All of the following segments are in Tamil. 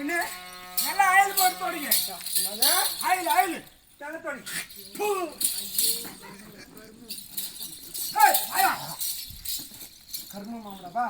என்ன நல்லா ஆயில் போட்டு தொடங்க. ஆயில் ஆயில் நல்லா தொடங்க. கர்ம மாமலப்பா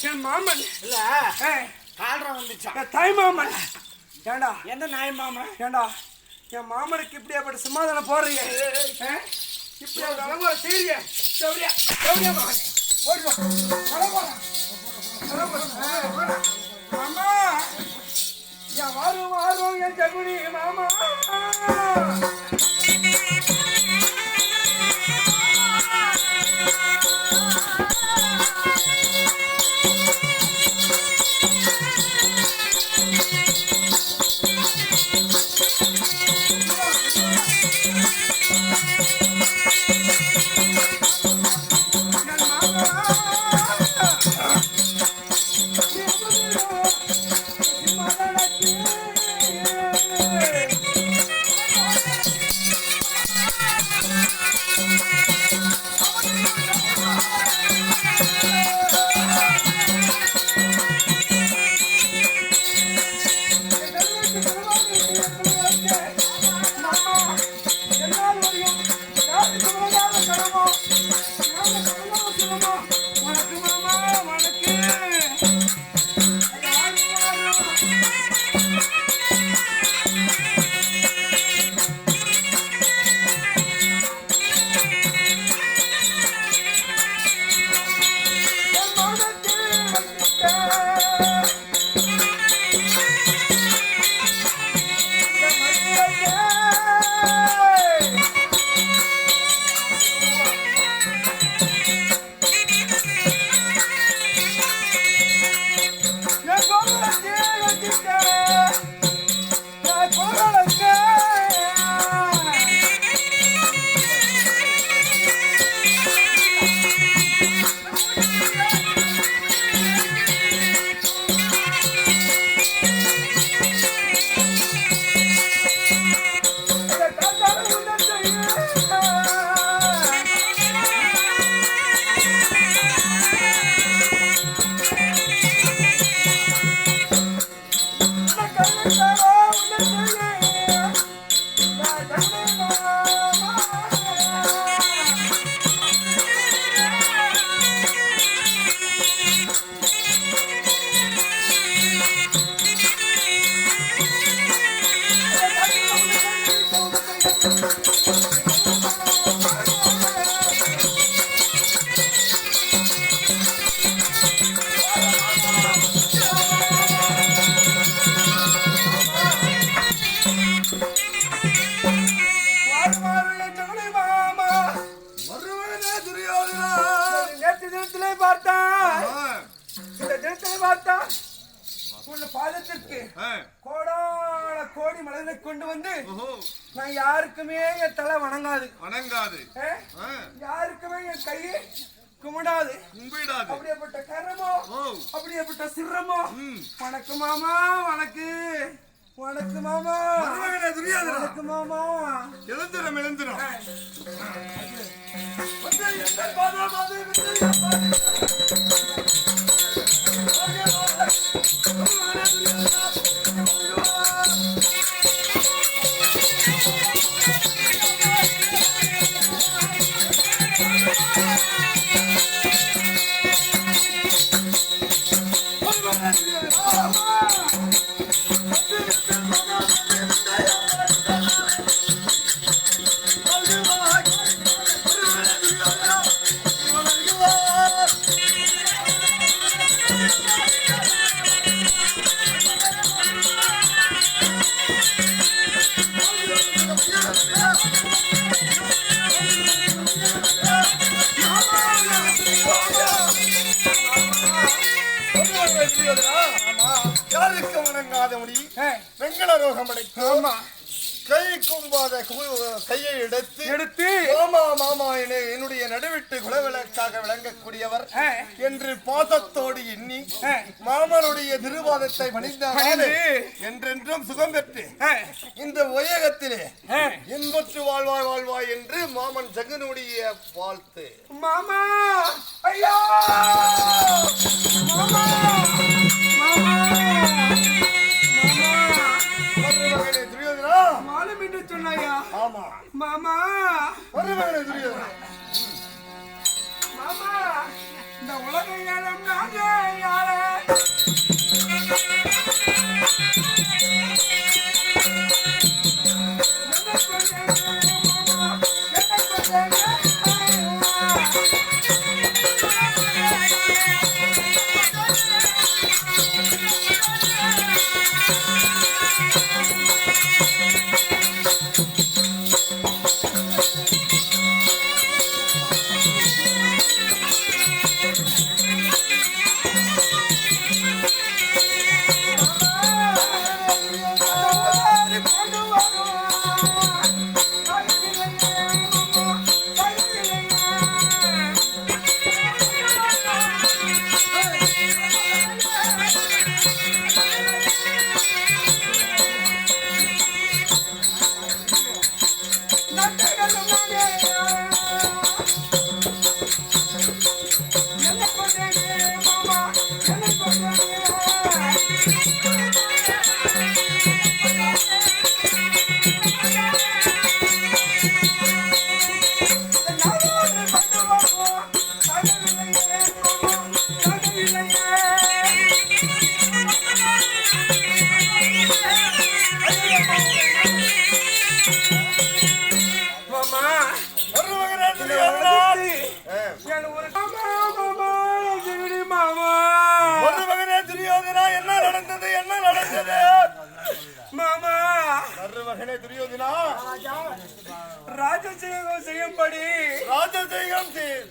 என் மாமன் இல்ல கால்ரா வந்துச்சா தாய் மாமன். ஏண்டா எந்த நாய் மாமன்? ஏண்டா என் மாமனுக்கு இப்படியாப்பட்ட சமாதானம் போடுறீங்க, இப்படி ஒரு அளவு செய்ய மாமா. என் வாரும் வாரும் என் ஜகுனி மாமா. பாதத்திற்கு கோடான கோடி மலர்களை கொண்டு வந்து நான் யாருக்குமே என் தலை வணங்காது யாருக்குமே என் கையை கும்பிடாது அப்படியேப்பட்ட கரமோ அப்படியேப்பட்ட சிரமோ வணக்கு மாமா வணக்கு வணக்கு மாமா வணக்கு மாமா எழுந்துரும் எழுந்துரும் முடி வெங்கல ரோகம் அடைக்கும் கை கும்பாத கையை எடுத்து மாமா மாமா என்னுடைய நடுவிட்டு குலவிளக்காக விளங்கக்கூடியவர் என்று பாசத்தோடு எண்ணி மாமனுடைய திருவாதத்தை பணிந்தாலே என்றென்றும் சுகம் பெற்று இந்த உலகத்திலே இன்பற்று வாழ்வாய் வாழ்வாய் என்று மாமன் ஜெகனுடைய வாழ்த்து. மாமா ஐயா மாமா மாமா சொன்னாயா? ஆமா மாமா வருவானே துரியோதனா. மாமா இந்த உலகை யாரும் நானே யாரே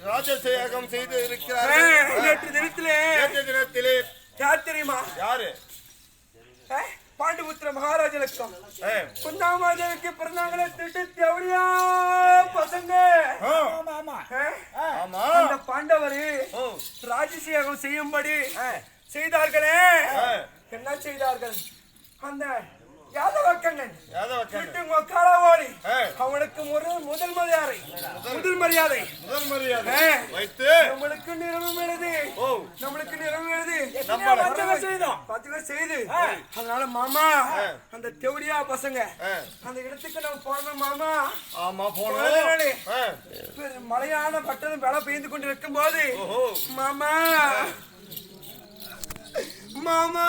ராஜசேகம் செய்து இருக்கிறார். நேற்று தினத்திலே யார் தெரியுமா? யாரு? பாண்டிபுத்திர மகாராஜ லட்சம் குந்தாமாதேவிக்கு பிறந்தாங்களே திட்டு தேவடியா பசங்க. அந்த பாண்டவரு ராஜசேகம் செய்யும்படி செய்தார்களே. என்ன செய்தார்கள்? அந்த யாதவ கண்ணன் காலவாடி அவனுக்கு முதல் மரியாதை வைத்து நம்மளுக்கு நிறமும் எழுது செய்து அதனால மாமா அந்த தெவடியா பசங்க அந்த இடத்துக்கு நம்ம போனோம் மாமா. ஆமா போனோம். மழையான பட்டணம் வேலை பெய்து கொண்டு இருக்கும் போது மாமா மாமா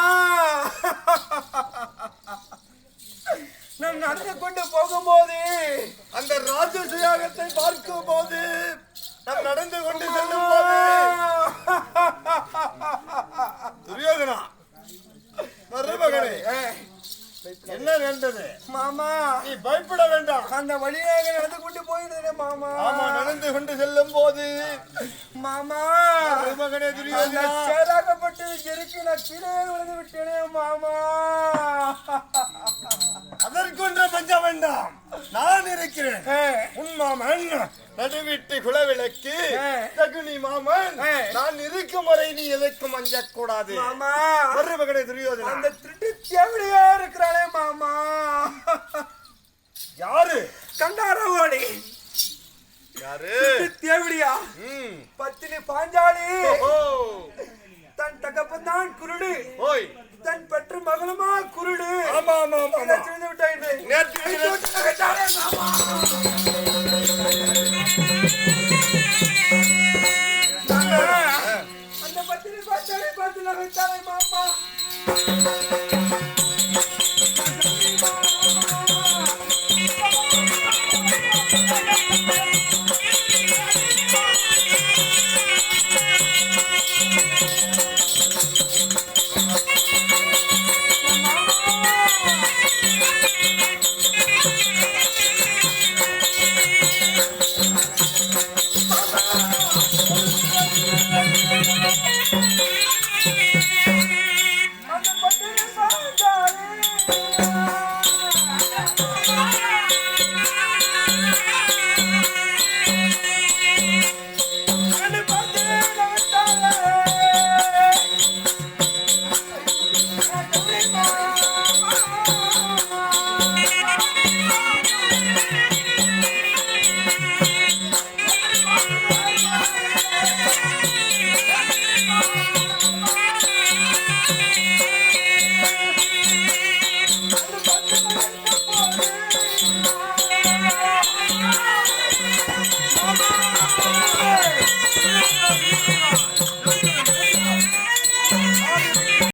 நாம் நடந்து கொண்டு போகும்போது அந்த ராஜசயாகத்தை பார்க்கும் போது நாம் நடந்து கொண்டு செல்லும் போது துரியோதனா மருமகனே என்ன வேண்டது? மாமா நீ பயப்பட வேண்டாம். அந்த வழியாக நடந்து கொண்டு போயிடுறேன் மாமா. ஆமா நடந்து கொண்டு செல்லும் போது மாமா மருமகனே துரியோதனா சேராகப்பட்டு இருக்கு நான் கீழே விழுந்து விட்டேனே மாமா. அதற்கொன்ற பஞ்சம் வேண்டாம், நான் இருக்கிறேன். உன் மாமன் நடுவிட்டு குலவிளக்கு தகுனி மாமன் நான் இருக்கும் வரை நீ எதற்கும் அஞ்சக்கூடாது மாமா. மருமகனே துரியோதனா அந்த திருட்டு தேவடியா இருக்கிறாளே மாமா. யாரு? கண்டாரவாடி. யாரு? தேவடியா பத்தினி பாஞ்சாலி. தன் தகப்பன் தான் குருடு, தன் பெற்ற மகளுமா குருடு. ஆமா ஆமா ஆமா செய்து விட்டாய். அந்த பத்தினி பாஞ்சாலி பார்த்து நகைத்தாலே மாமா.